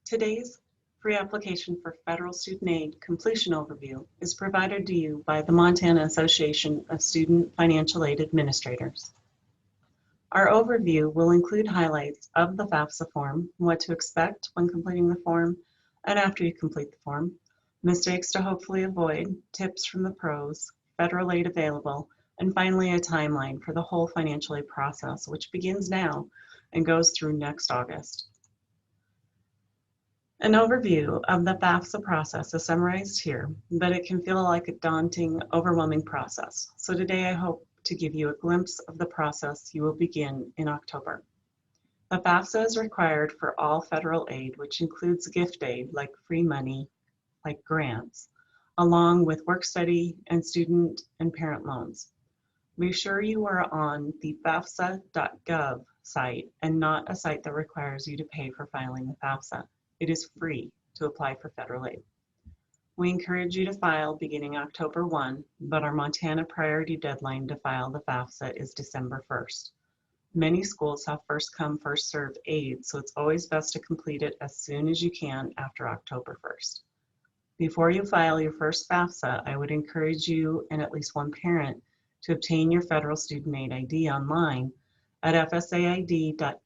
Today's free application for federal student aid completion overview is provided to you by the Montana Association of Student Financial Aid Administrators. Our overview will include highlights of the FAFSA form, what to expect when completing the form and after you complete the form, mistakes to hopefully avoid, tips from the pros, federal aid available, and finally a timeline for the whole financial aid process, which begins now and goes through next August. An overview of the FAFSA process is summarized here, but it can feel like a daunting, overwhelming process. So today I hope to give you a glimpse of the process you will begin in October. The FAFSA is required for all federal aid, which includes gift aid like free money, like grants, along with work study and student and parent loans. Be sure you are on the FAFSA.gov site and not a site that requires you to pay for filing the FAFSA. It is free to apply for federal aid. We encourage you to file beginning October 1, but our Montana priority deadline to file the FAFSA is December 1st. Many schools have first come, first served aid, so it's always best to complete it as soon as you can after October 1st. Before you file your first FAFSA, I would encourage you and at least one parent to obtain your federal student aid ID online at fsaid.ed.gov.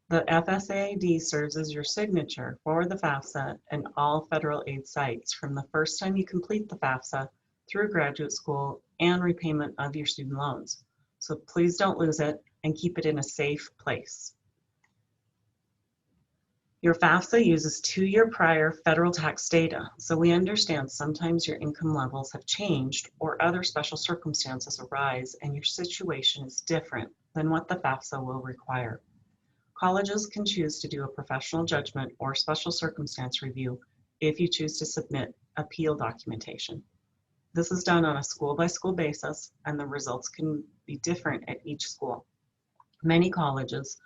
The FSA ID serves as your signature for the FAFSA and all federal aid sites from the first time you complete the FAFSA through graduate school and repayment of your student loans. So please don't lose it and keep it in a safe place. Your FAFSA uses 2-year prior federal tax data, so we understand sometimes your income levels have changed or other special circumstances arise and your situation is different than what the FAFSA will require. Colleges can choose to do a professional judgment or special circumstance review if you choose to submit appeal documentation. This is done on a school-by-school basis, and the results can be different at each school. Many colleges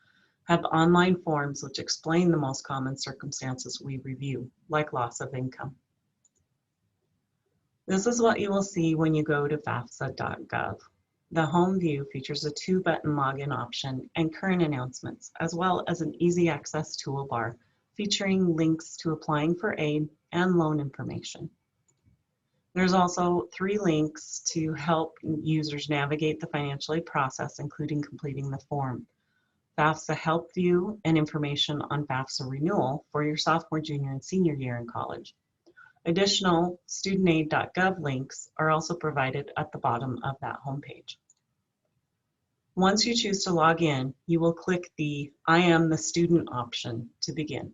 have online forms which explain the most common circumstances we review, like loss of income. This is what you will see when you go to FAFSA.gov. The home view features a 2-button login option and current announcements, as well as an easy access toolbar featuring links to applying for aid and loan information. There's also 3 links to help users navigate the financial aid process, including completing the form. FAFSA Help View and information on FAFSA renewal for your sophomore, junior, and senior year in college. Additional studentaid.gov links are also provided at the bottom of that homepage. Once you choose to log in, you will click the I am the student option to begin.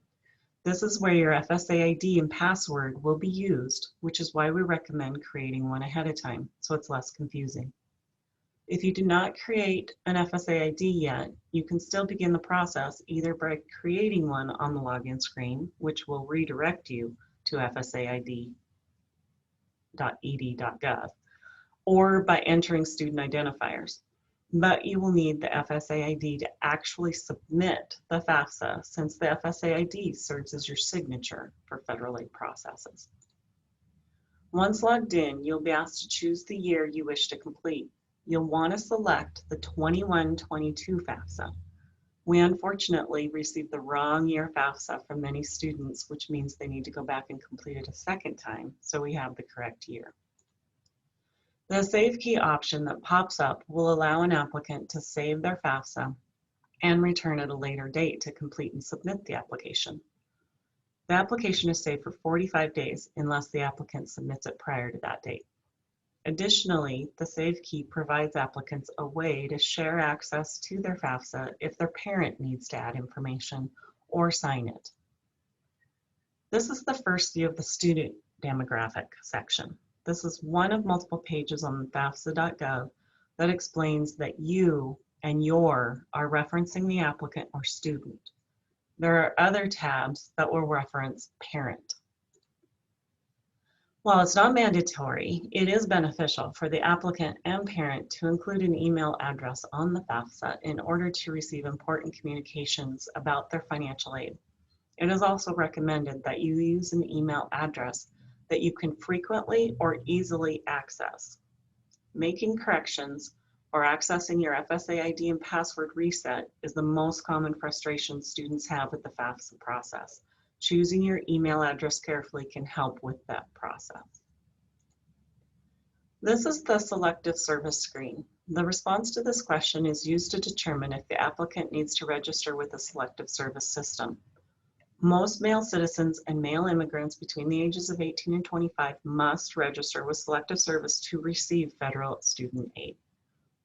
This is where your FSA ID and password will be used, which is why we recommend creating one ahead of time so it's less confusing. If you do not create an FSA ID yet, you can still begin the process either by creating one on the login screen, which will redirect you to fsaid.ed.gov, or by entering student identifiers. But you will need the FSA ID to actually submit the FAFSA, since the FSA ID serves as your signature for federal aid processes. Once logged in, you'll be asked to choose the year you wish to complete. You'll want to select the 21-22 FAFSA. We unfortunately received the wrong year FAFSA from many students, which means they need to go back and complete it a second time, so we have the correct year. The Save Key option that pops up will allow an applicant to save their FAFSA and return at a later date to complete and submit the application. The application is saved for 45 days unless the applicant submits it prior to that date. Additionally, the Save Key provides applicants a way to share access to their FAFSA if their parent needs to add information or sign it. This is the first view of the student demographic section. This is one of multiple pages on FAFSA.gov that explains that you and your are referencing the applicant or student. There are other tabs that will reference parent. While it's not mandatory, it is beneficial for the applicant and parent to include an email address on the FAFSA in order to receive important communications about their financial aid. It is also recommended that you use an email address that you can frequently or easily access. Making corrections or accessing your FSA ID and password reset is the most common frustration students have with the FAFSA process. Choosing your email address carefully can help with that process. This is the selective service screen. The response to this question is used to determine if the applicant needs to register with a selective service system. Most male citizens and male immigrants between the ages of 18 and 25 must register with selective service to receive federal student aid.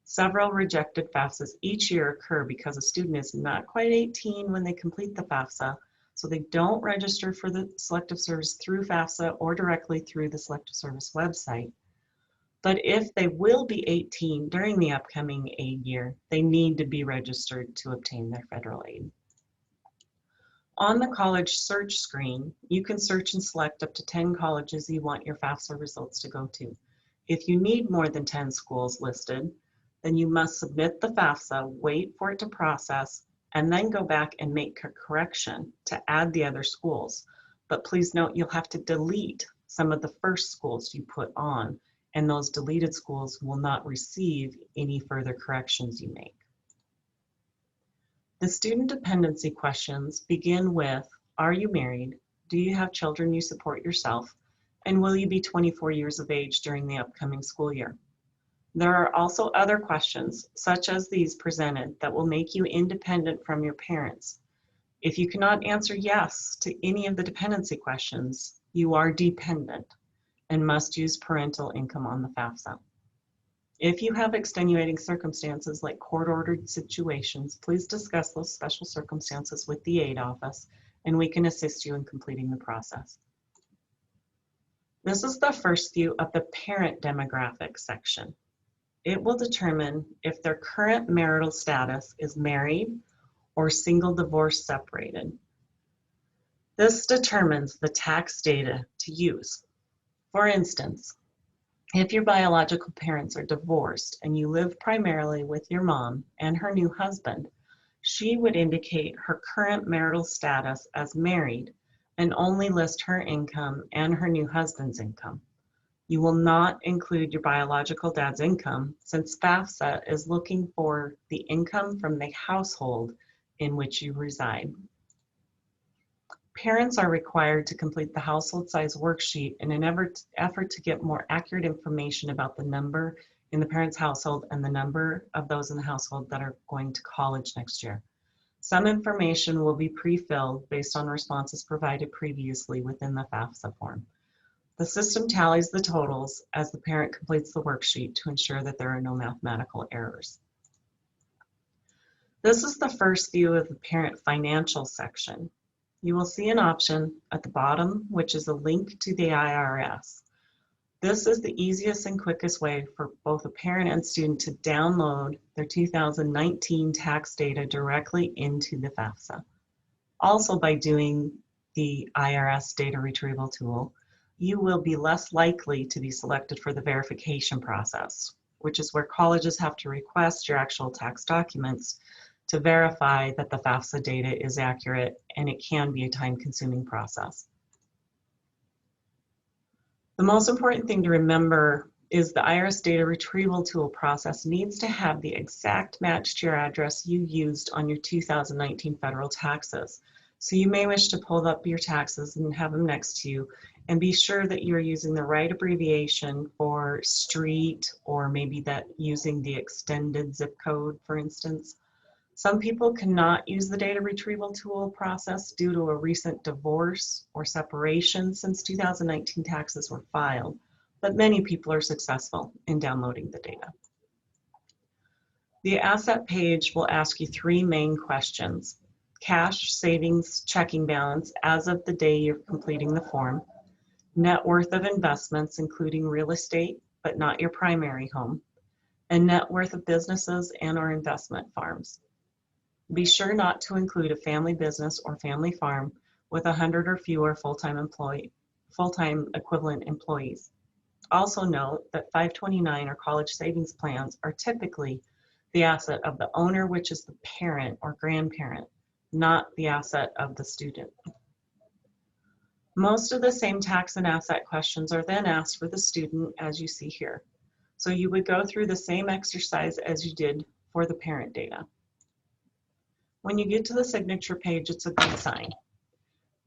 Several rejected FAFSAs each year occur because a student is not quite 18 when they complete the FAFSA, so they don't register for the selective service through FAFSA or directly through the selective service website. But if they will be 18 during the upcoming aid year, they need to be registered to obtain their federal aid. On the college search screen, you can search and select up to 10 colleges you want your FAFSA results to go to. If you need more than 10 schools listed, then you must submit the FAFSA, wait for it to process, and then go back and make a correction to add the other schools. But please note, you'll have to delete some of the first schools you put on, and those deleted schools will not receive any further corrections you make. The student dependency questions begin with, are you married? Do you have children you support yourself? And will you be 24 years of age during the upcoming school year? There are also other questions, such as these presented, that will make you independent from your parents. If you cannot answer yes to any of the dependency questions, you are dependent and must use parental income on the FAFSA. If you have extenuating circumstances like court-ordered situations, please discuss those special circumstances with the aid office, and we can assist you in completing the process. This is the first view of the parent demographic section. It will determine if their current marital status is married or single, divorced, separated. This determines the tax data to use. For instance, if your biological parents are divorced and you live primarily with your mom and her new husband, she would indicate her current marital status as married and only list her income and her new husband's income. You will not include your biological dad's income since FAFSA is looking for the income from the household in which you reside. Parents are required to complete the household size worksheet in an effort to get more accurate information about the number in the parent's household and the number of those in the household that are going to college next year. Some information will be pre-filled based on responses provided previously within the FAFSA form. The system tallies the totals as the parent completes the worksheet to ensure that there are no mathematical errors. This is the first view of the parent financial section. You will see an option at the bottom, which is a link to the IRS. This is the easiest and quickest way for both a parent and student to download their 2019 tax data directly into the FAFSA. Also, by doing the IRS data retrieval tool, you will be less likely to be selected for the verification process, which is where colleges have to request your actual tax documents to verify that the FAFSA data is accurate, and it can be a time-consuming process. The most important thing to remember is the IRS data retrieval tool process needs to have the exact match to your address you used on your 2019 federal taxes. So you may wish to pull up your taxes and have them next to you and be sure that you're using the right abbreviation for street, or maybe that using the extended zip code, for instance. Some people cannot use the data retrieval tool process due to a recent divorce or separation since 2019 taxes were filed, but many people are successful in downloading the data. The asset page will ask you three main questions: cash, savings, checking balance as of the day you're completing the form, net worth of investments, including real estate, but not your primary home, and net worth of businesses and/or investment farms. Be sure not to include a family business or family farm with 100 or fewer full-time equivalent employees. Also note that 529 or college savings plans are typically the asset of the owner, which is the parent or grandparent, not the asset of the student. Most of the same tax and asset questions are then asked for the student, as you see here. So you would go through the same exercise as you did for the parent data. When you get to the signature page, it's a good sign.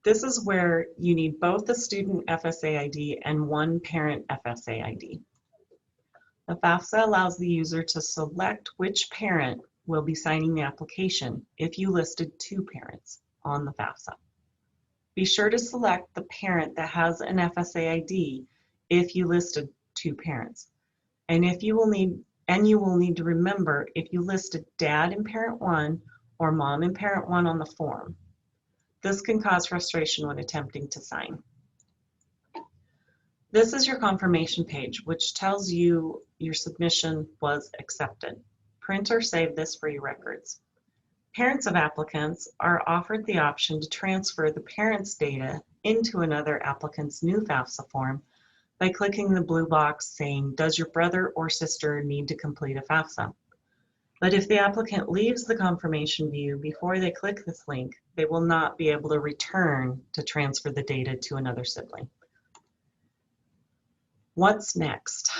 This is where you need both the student FSA ID and one parent FSA ID. The FAFSA allows the user to select which parent will be signing the application if you listed two parents on the FAFSA. Be sure to select the parent that has an FSA ID if you listed two parents. And you will need to remember if you listed dad in parent one or mom in parent one on the form. This can cause frustration when attempting to sign. This is your confirmation page, which tells you your submission was accepted. Print or save this for your records. Parents of applicants are offered the option to transfer the parent's data into another applicant's new FAFSA form by clicking the blue box saying, "Does your brother or sister need to complete a FAFSA?" But if the applicant leaves the confirmation view before they click this link, they will not be able to return to transfer the data to another sibling. What's next?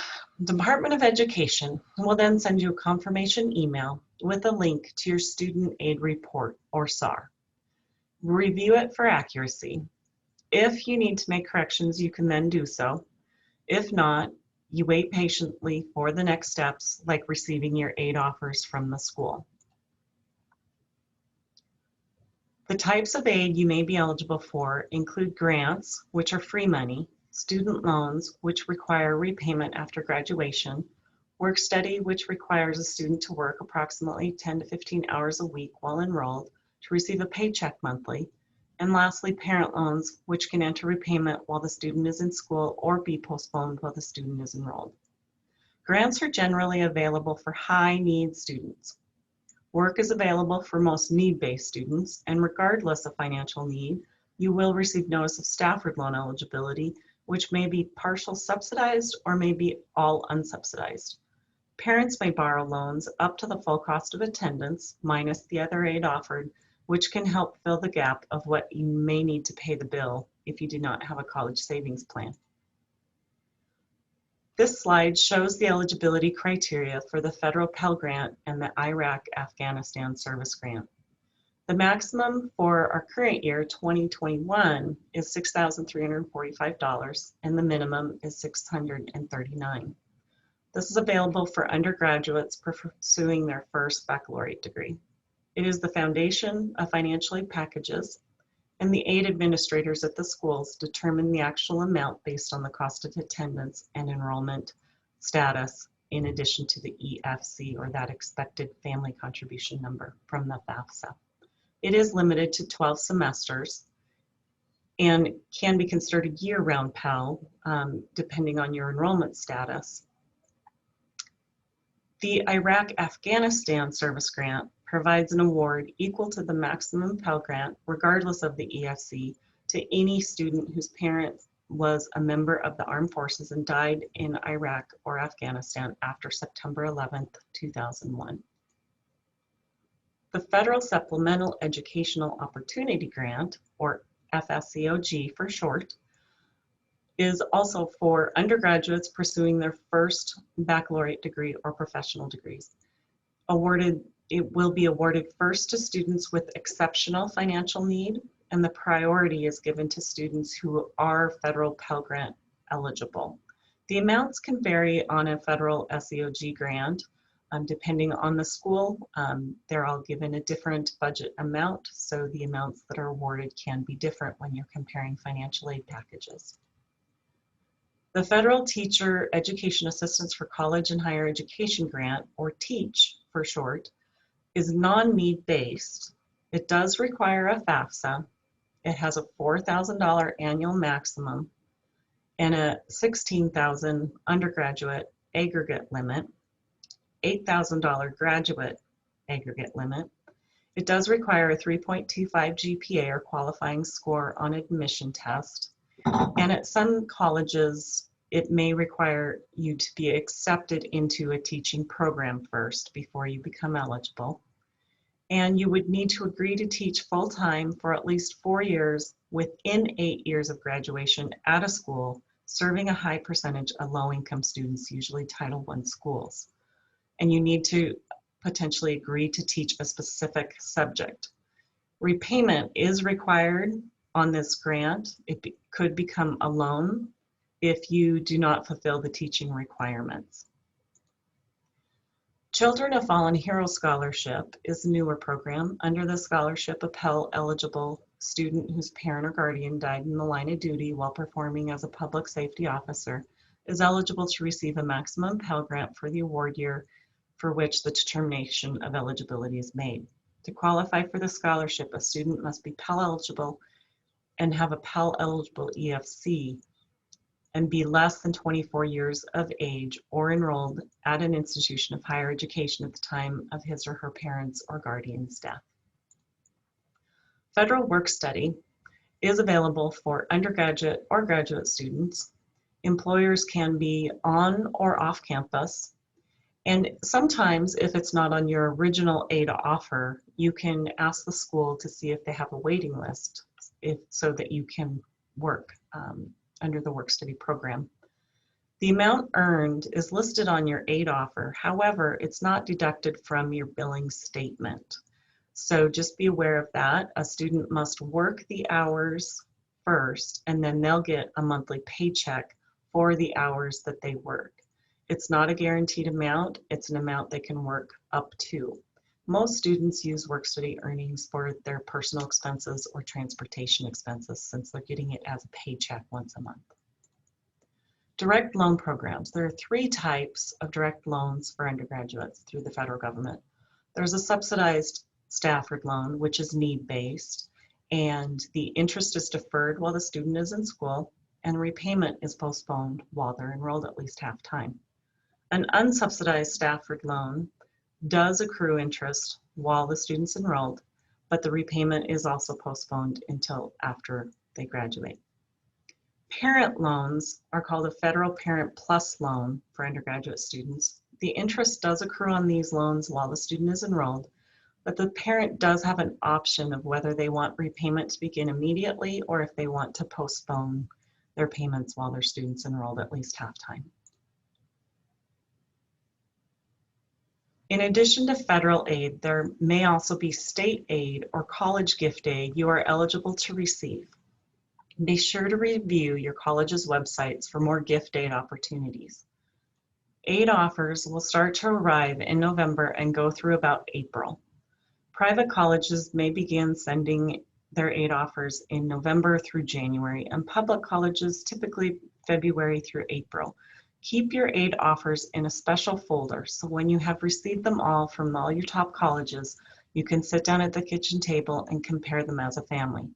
Department of Education will then send you a confirmation email with a link to your Student Aid Report, or SAR. Review it for accuracy. If you need to make corrections, you can then do so. If not, you wait patiently for the next steps, like receiving your aid offers from the school. The types of aid you may be eligible for include grants, which are free money, student loans, which require repayment after graduation, work study, which requires a student to work approximately 10 to 15 hours a week while enrolled to receive a paycheck monthly, and lastly, parent loans, which can enter repayment while the student is in school or be postponed while the student is enrolled. Grants are generally available for high-need students. Work is available for most need-based students, and regardless of financial need, you will receive notice of Stafford loan eligibility, which may be partial subsidized or may be all unsubsidized. Parents may borrow loans up to the full cost of attendance, minus the other aid offered, which can help fill the gap of what you may need to pay the bill if you do not have a college savings plan. This slide shows the eligibility criteria for the federal Pell Grant and the Iraq-Afghanistan Service Grant. The maximum for our current year, 2021, is $6,345, and the minimum is $639. This is available for undergraduates pursuing their first baccalaureate degree. It is the foundation of financial aid packages, and the aid administrators at the schools determine the actual amount based on the cost of attendance and enrollment status, in addition to the EFC, or that expected family contribution number from the FAFSA. It is limited to 12 semesters and can be considered a year-round Pell, depending on your enrollment status. The Iraq-Afghanistan Service Grant provides an award equal to the maximum Pell Grant, regardless of the EFC, to any student whose parent was a member of the armed forces and died in Iraq or Afghanistan after September 11th, 2001. The Federal Supplemental Educational Opportunity Grant, or FSEOG for short, is also for undergraduates pursuing their first baccalaureate degree or professional degrees. It will be awarded first to students with exceptional financial need, and the priority is given to students who are federal Pell Grant eligible. The amounts can vary on a federal SEOG grant, depending on the school. They're all given a different budget amount, so the amounts that are awarded can be different when you're comparing financial aid packages. The Federal Teacher Education Assistance for College and Higher Education Grant, or TEACH for short, is non-need based. It does require a FAFSA. It has a $4,000 annual maximum and a $16,000 undergraduate aggregate limit, $8,000 graduate aggregate limit. It does require a 3.25 GPA or qualifying score on admission test. And at some colleges, it may require you to be accepted into a teaching program first before you become eligible. And you would need to agree to teach full-time for at least 4 years within 8 years of graduation at a school serving a high percentage of low-income students, usually Title I schools. And you need to potentially agree to teach a specific subject. Repayment is required on this grant. It could become a loan if you do not fulfill the teaching requirements. Children of Fallen Heroes Scholarship is a newer program. Under the scholarship, a Pell-eligible student whose parent or guardian died in the line of duty while performing as a public safety officer is eligible to receive a maximum Pell Grant for the award year for which the determination of eligibility is made. To qualify for the scholarship, a student must be Pell-eligible and have a Pell-eligible EFC and be less than 24 years of age or enrolled at an institution of higher education at the time of his or her parents' or guardian's death. Federal Work Study is available for undergraduate or graduate students. Employers can be on or off campus. And sometimes, if it's not on your original aid offer, you can ask the school to see if they have a waiting list so that you can work under the work study program. The amount earned is listed on your aid offer. However, it's not deducted from your billing statement. So just be aware of that. A student must work the hours first, and then they'll get a monthly paycheck for the hours that they work. It's not a guaranteed amount. It's an amount they can work up to. Most students use work study earnings for their personal expenses or transportation expenses since they're getting it as a paycheck once a month. Direct loan programs. There are 3 types of direct loans for undergraduates through the federal government. There's a subsidized Stafford loan, which is need-based, and the interest is deferred while the student is in school, and repayment is postponed while they're enrolled at least half time. An unsubsidized Stafford loan does accrue interest while the student's enrolled, but the repayment is also postponed until after they graduate. Parent loans are called a Federal Parent Plus loan for undergraduate students. The interest does accrue on these loans while the student is enrolled, but the parent does have an option of whether they want repayment to begin immediately or if they want to postpone their payments while their student's enrolled at least half time. In addition to federal aid, there may also be state aid or college gift aid you are eligible to receive. Be sure to review your college's websites for more gift aid opportunities. Aid offers will start to arrive in November and go through about April. Private colleges may begin sending their aid offers in November through January, and public colleges typically February through April. Keep your aid offers in a special folder, so when you have received them all from all your top colleges, you can sit down at the kitchen table and compare them as a family.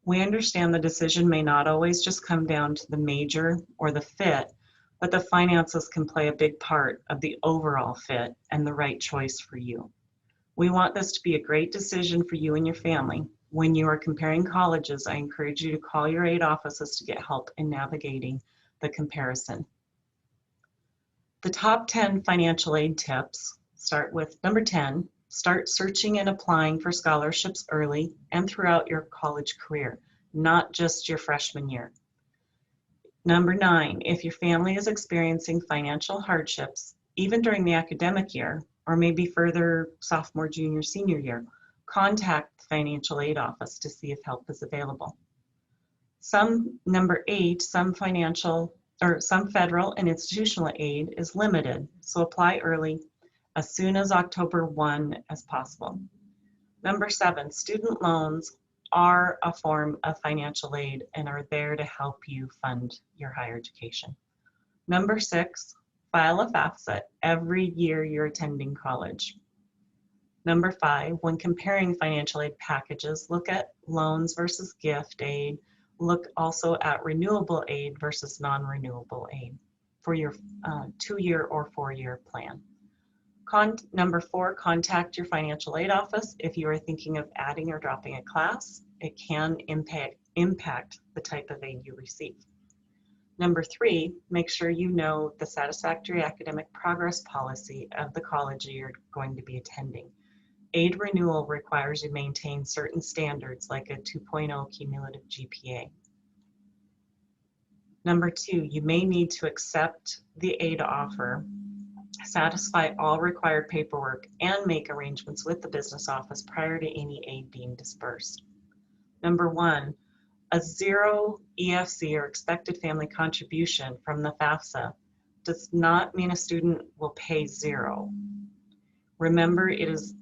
We understand the decision may not always just come down to the major or the fit, but the finances can play a big part of the overall fit and the right choice for you. We want this to be a great decision for you and your family. When you are comparing colleges, I encourage you to call your aid offices to get help in navigating the comparison. The top 10 financial aid tips start with number 10, start searching and applying for scholarships early and throughout your college career, not just your freshman year. Number 9, if your family is experiencing financial hardships, even during the academic year, or maybe further sophomore, junior, senior year, contact the financial aid office to see if help is available. Number 8, some federal and institutional aid is limited, so apply early as soon as October 1 as possible. Number 7, student loans are a form of financial aid and are there to help you fund your higher education. Number 6, file a FAFSA every year you're attending college. Number 5, when comparing financial aid packages, look at loans versus gift aid. Look also at renewable aid versus non-renewable aid for your 2-year or 4-year plan. Number 4, contact your financial aid office if you are thinking of adding or dropping a class. It can impact the type of aid you receive. Number 3, make sure you know the satisfactory academic progress policy of the college you're going to be attending. Aid renewal requires you maintain certain standards like a 2.0 cumulative GPA. Number 2, you may need to accept the aid offer, satisfy all required paperwork, and make arrangements with the business office prior to any aid being dispersed. Number 1, a 0 EFC or expected family contribution from the FAFSA does not mean a student will pay 0. Remember, it is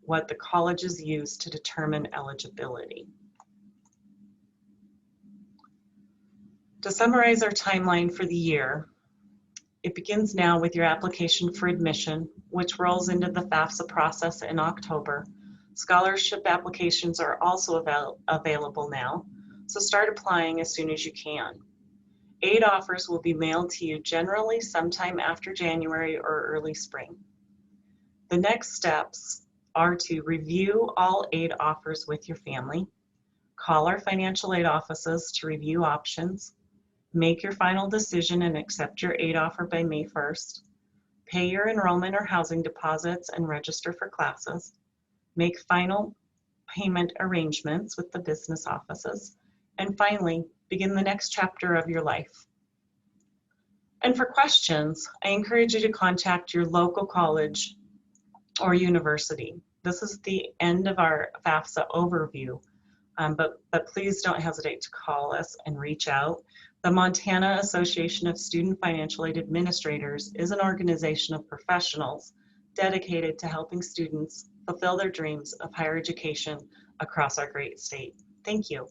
what the colleges use to determine eligibility. To summarize our timeline for the year, it begins now with your application for admission, which rolls into the FAFSA process in October. Scholarship applications are also available now, so start applying as soon as you can. Aid offers will be mailed to you generally sometime after January or early spring. The next steps are to review all aid offers with your family, call our financial aid offices to review options, make your final decision and accept your aid offer by May 1st, pay your enrollment or housing deposits and register for classes, make final payment arrangements with the business offices, and finally, begin the next chapter of your life. And for questions, I encourage you to contact your local college or university. This is the end of our FAFSA overview, but please don't hesitate to call us and reach out. The Montana Association of Student Financial Aid Administrators is an organization of professionals dedicated to helping students fulfill their dreams of higher education across our great state. Thank you.